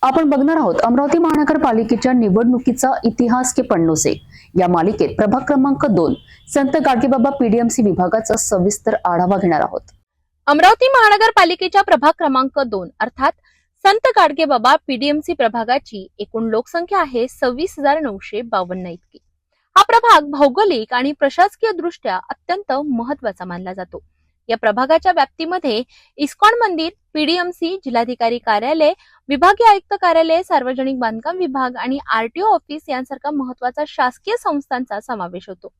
आपण बघणार आहोत अमरावती महानगरपालिकेच्या निवडणुकीचा इतिहास के पन्नों से या मालिकेत प्रभाग क्रमांक 2 संत गाडगेबाबा पीडीएमसी विभागाचा सविस्तर आढावा घेणार आहोत। अमरावती महानगरपालिकेच्या प्रभाग क्रमांक 2 अर्थात संत गाडगेबाबा पीडीएमसी प्रभागाची एकूण लोकसंख्या आहे 26,952 इतकी। हा प्रभाग भौगोलिक आणि प्रशासकीय दृष्ट्या अत्यंत महत्त्वाचा मानला जातो। या प्रभागाच्या व्याप्तीमध्ये इस्कॉन मंदिर, पीडीएमसी, जिल्हाधिकारी कार्यालय, विभागीय आयुक्त कार्यालय, सार्वजनिक बांधकाम विभाग आणि आरटीओ ऑफिस यांसारख्या महत्त्वाच्या शासकीय संस्थांचा समावेश होतो।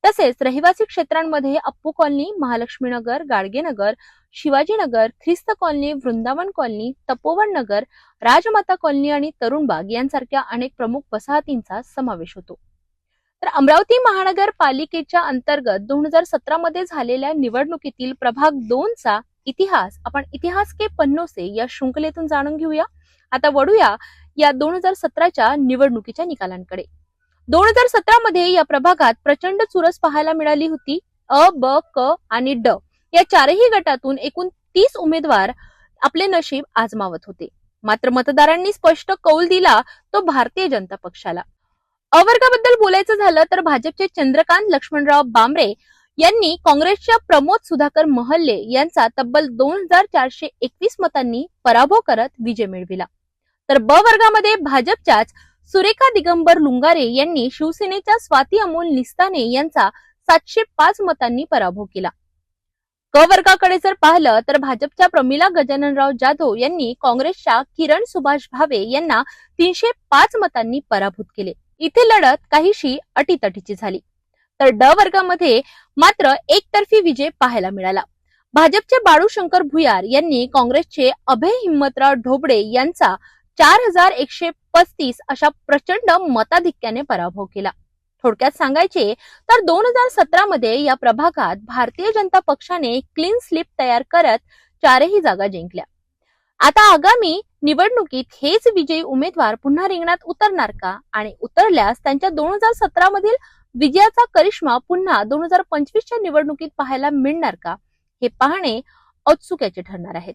तसेच रहिवासी क्षेत्रांमध्ये अप्पू कॉलनी, महालक्ष्मी नगर, गाडगे नगर, शिवाजी नगर, ख्रिस्त कॉलनी, वृंदावन कॉलनी, तपोवन नगर, राजमाता कॉलनी आणि तरुणबाग यांसारख्या अनेक प्रमुख वसाहतींचा समावेश होतो। तर अमरावती महानगरपालिकेच्या अंतर्गत 2017 मध्ये झालेल्या निवडणुकीतील प्रभाग 2 चा इतिहास आपण इतिहास के पन्नों से या शृंखलेतून जाणून घेऊया। आता वळूया या 2017च्या निवडणुकीच्या निकालांकडे। 2017 मध्ये या प्रभागात प्रचंड चुरस पाहायला मिळाली होती। अ, ब, क आणि ड या चारही गटातून एकूण 30 उमेदवार आपले नशीब आजमावत होते। मात्र मतदारांनी स्पष्ट कौल दिला तो भारतीय जनता पक्षाला। अ वर्गाबद्दल बोलायचं झालं तर भाजपचे चंद्रकांत लक्ष्मणराव बांबरे यांनी काँग्रेसच्या प्रमोद सुधाकर महल्ले यांचा तब्बल 2421 मतांनी पराभव करत विजय मिळविला। तर ब वर्गामध्ये भाजपच्याच सुरेखा दिगंबर लुंगारे यांनी शिवसेनेच्या स्वाती अमोल निस्ताने यांचा 705 मतांनी पराभव केला। क वर्गाकडे जर पाहिलं तर भाजपच्या प्रमिला गजाननराव जाधव यांनी काँग्रेसच्या किरण सुभाष भावे यांना 305 मतांनी पराभूत केले। इथे लढत काहीशी अटीतटीची झाली। तर ड वर्गामध्ये मात्र एकतर्फी विजय पाहायला मिळाला। भाजपचे बाळूशंकर भुयार यांनी काँग्रेसचे अभय हिम्मतराव ढोबळे यांचा 4135 अशा प्रचंड मताधिक्याने पराभव केला। थोडक्यात सांगायचे तर 2017 मध्ये या प्रभागात भारतीय जनता पक्षाने क्लीन स्लीप तयार करत चारही जागा जिंकल्या। आता आगामी निवडणुकीत हेच विजयी उमेदवार पुन्हा रिंगणात उतरणार का आणि उतरल्यास त्यांच्या 2017 मधील विजयाचा करिश्मा पुन्हा 2025च्या निवडणुकीत पाहायला मिळणार का हे पाहणे औत्सुक्याचे ठरणार आहे।